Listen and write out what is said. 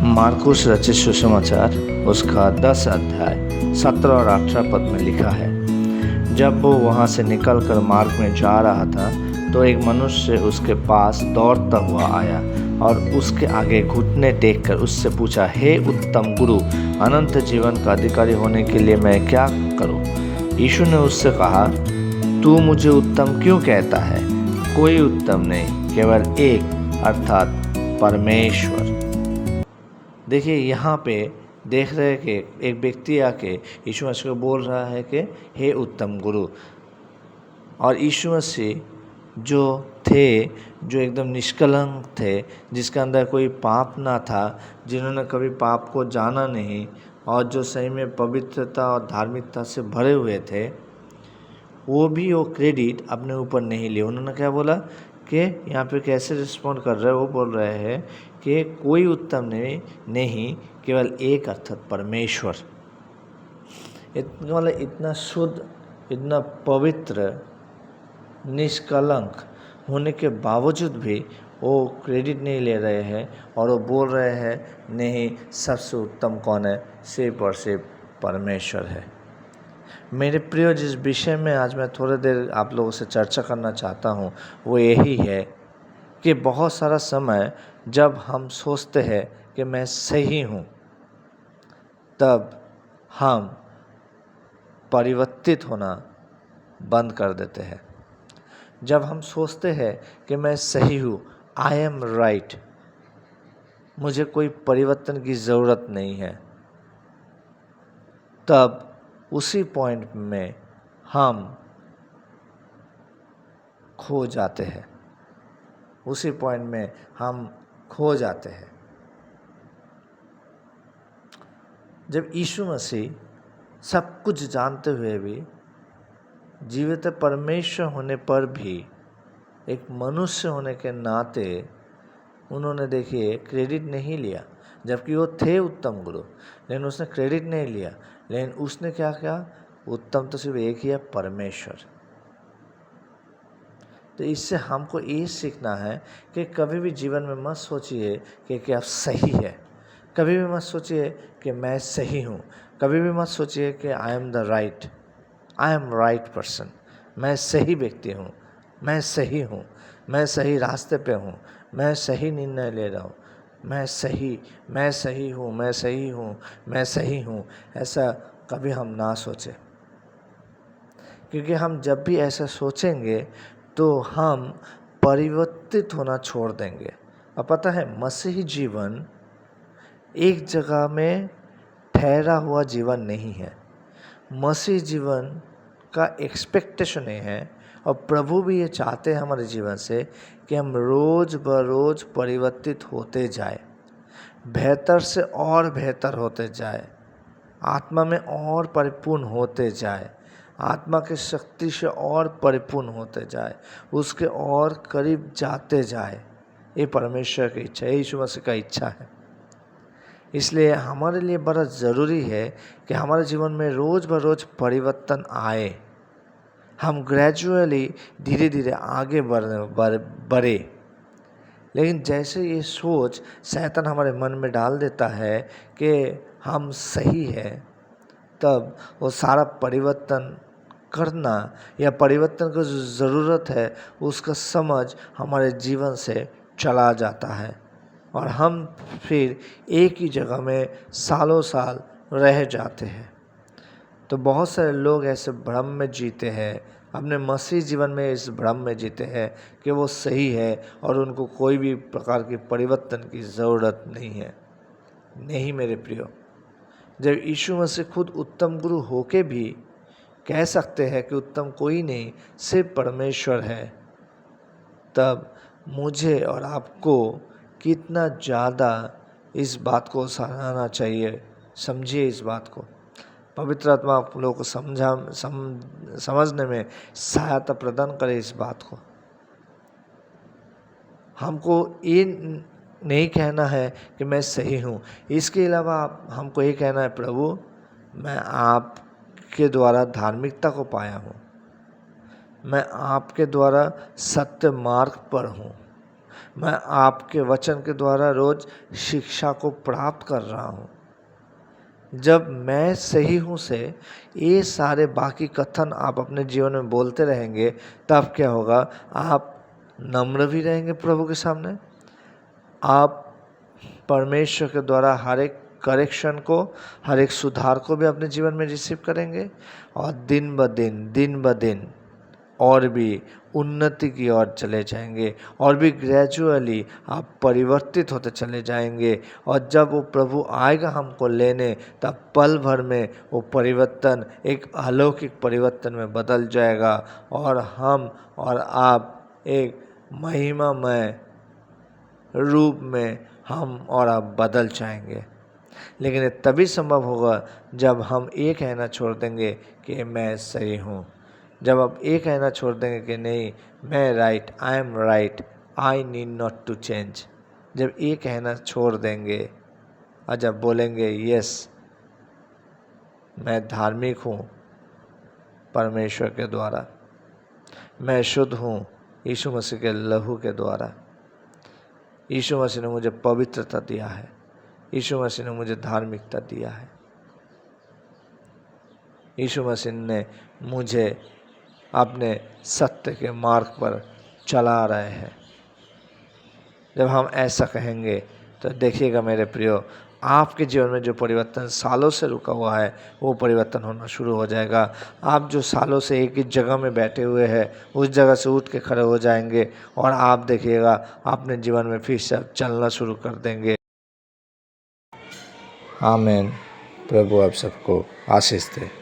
मार्कुस रचित सुसमाचार उसका 10 अध्याय 17 और 18 पद में लिखा है। जब वो वहाँ से निकलकर मार्ग में जा रहा था तो एक मनुष्य उसके पास दौड़ता हुआ आया और उसके आगे घुटने टेककर उससे पूछा, हे उत्तम गुरु, अनंत जीवन का अधिकारी होने के लिए मैं क्या करूं? यीशु ने उससे कहा, तू मुझे उत्तम क्यों कहता है? कोई उत्तम नहीं, केवल एक, अर्थात परमेश्वर। देखिए, यहाँ पे देख रहे हैं कि एक व्यक्ति आके यीशु मसीह को बोल रहा है कि हे उत्तम गुरु। और यीशु मसीह जो एकदम निष्कलंक थे, जिसके अंदर कोई पाप ना था, जिन्होंने कभी पाप को जाना नहीं और जो सही में पवित्रता और धार्मिकता से भरे हुए थे, वो भी वो क्रेडिट अपने ऊपर नहीं लिए। उन्होंने क्या बोला कि यहाँ पे कैसे रिस्पॉन्ड कर रहे हैं? वो बोल रहे हैं कि कोई उत्तम नहीं, केवल एक, अर्थात परमेश्वर। मतलब इतना शुद्ध, इतना पवित्र, निष्कलंक होने के बावजूद भी वो क्रेडिट नहीं ले रहे हैं और वो बोल रहे हैं नहीं, सबसे उत्तम कौन है? सिर्फ और सिर्फ परमेश्वर है। मेरे प्रिय, जिस विषय में आज मैं थोड़ी देर आप लोगों से चर्चा करना चाहता हूँ वो यही है कि बहुत सारा समय जब हम सोचते हैं कि मैं सही हूँ, तब हम परिवर्तित होना बंद कर देते हैं। जब हम सोचते हैं कि मैं सही हूँ, आई एम राइट, मुझे कोई परिवर्तन की ज़रूरत नहीं है, तब उसी पॉइंट में हम खो जाते हैं। उसी पॉइंट में हम खो जाते हैं। जब यीशु मसीह सब कुछ जानते हुए भी, जीवित परमेश्वर होने पर भी, एक मनुष्य होने के नाते उन्होंने, देखिए, क्रेडिट नहीं लिया। जबकि वो थे उत्तम गुरु, लेकिन उसने क्रेडिट नहीं लिया। लेकिन उसने क्या किया? उत्तम तो सिर्फ एक ही है, परमेश्वर। तो इससे हमको ये सीखना है कि कभी भी जीवन में मत सोचिए कि आप सही है। कभी भी मत सोचिए कि मैं सही हूँ। कभी भी मत सोचिए कि I am the right, I am right person, मैं सही व्यक्ति हूँ, मैं सही हूँ, मैं सही रास्ते पे हूँ, मैं सही निर्णय ले रहा हूँ, मैं सही हूँ, मैं सही हूँ, मैं सही हूँ। ऐसा कभी हम ना सोचें, क्योंकि हम जब भी ऐसा सोचेंगे तो हम परिवर्तित होना छोड़ देंगे। और पता है, मसीही जीवन एक जगह में ठहरा हुआ जीवन नहीं है। मसीही जीवन का एक्सपेक्टेशन ये है, और प्रभु भी ये चाहते हैं हमारे जीवन से, कि हम रोज़ बरोज़ परिवर्तित होते जाए, बेहतर से और बेहतर होते जाए, आत्मा में और परिपूर्ण होते जाए, आत्मा की शक्ति से और परिपूर्ण होते जाए, उसके और करीब जाते जाए। ये परमेश्वर की इच्छा है, यीशु मसीह का इच्छा है। इसलिए हमारे लिए बड़ा ज़रूरी है कि हमारे जीवन में रोज़ बरोज़ परिवर्तन आए। हम ग्रेजुअली, धीरे धीरे आगे बढ़े। लेकिन जैसे ये सोच शैतान हमारे मन में डाल देता है कि हम सही हैं, तब वो सारा परिवर्तन करना या परिवर्तन की जो ज़रूरत है उसका समझ हमारे जीवन से चला जाता है, और हम फिर एक ही जगह में सालों साल रह जाते हैं। तो बहुत सारे लोग ऐसे भ्रम में जीते हैं, अपने मसीह जीवन में इस भ्रम में जीते हैं कि वो सही है और उनको कोई भी प्रकार की परिवर्तन की ज़रूरत नहीं है। नहीं मेरे प्रियो, जब यीशु मसीह खुद उत्तम गुरु होके भी कह सकते हैं कि उत्तम कोई नहीं, सिर्फ परमेश्वर है, तब मुझे और आपको कितना ज़्यादा इस बात को सराहना चाहिए। समझिए इस बात को। पवित्र आत्मा आप लोगों को समझने में सहायता प्रदान करे इस बात को। हमको ये नहीं कहना है कि मैं सही हूँ, इसके अलावा हमको ये कहना है, प्रभु, मैं आपके द्वारा धार्मिकता को पाया हूँ, मैं आपके द्वारा सत्य मार्ग पर हूँ, मैं आपके वचन के द्वारा रोज शिक्षा को प्राप्त कर रहा हूँ। जब मैं सही हूँ से ये सारे बाकी कथन आप अपने जीवन में बोलते रहेंगे, तब क्या होगा, आप नम्र भी रहेंगे प्रभु के सामने। आप परमेश्वर के द्वारा हर एक करेक्शन को, हर एक सुधार को भी अपने जीवन में रिसीव करेंगे और दिन ब दिन और भी उन्नति की ओर चले जाएंगे और भी ग्रेजुअली आप परिवर्तित होते चले जाएंगे। और जब वो प्रभु आएगा हमको लेने, तब पल भर में वो परिवर्तन एक अलौकिक परिवर्तन में बदल जाएगा और हम और आप एक महिमामय रूप में हम और आप बदल जाएंगे। लेकिन ये तभी संभव होगा जब हम ये कहना छोड़ देंगे कि मैं सही हूँ। जब आप ये कहना छोड़ देंगे कि नहीं, मैं right, I am right, I need not to change. जब ये कहना छोड़ देंगे और जब बोलेंगे यस, मैं धार्मिक हूँ परमेश्वर के द्वारा, मैं शुद्ध हूँ यीशु मसीह के लहू के द्वारा, यीशु मसीह ने मुझे पवित्रता दिया है, यीशु मसीह ने मुझे धार्मिकता दिया है, यीशु मसीह ने मुझे अपने सत्य के मार्ग पर चला रहे हैं। जब हम ऐसा कहेंगे तो देखिएगा मेरे प्रियो, आपके जीवन में जो परिवर्तन सालों से रुका हुआ है वो परिवर्तन होना शुरू हो जाएगा। आप जो सालों से एक ही जगह में बैठे हुए हैं, उस जगह से उठ के खड़े हो जाएंगे और आप देखिएगा अपने जीवन में फिर से चलना शुरू कर देंगे। आमीन। प्रभु आप सबको आशीष दे।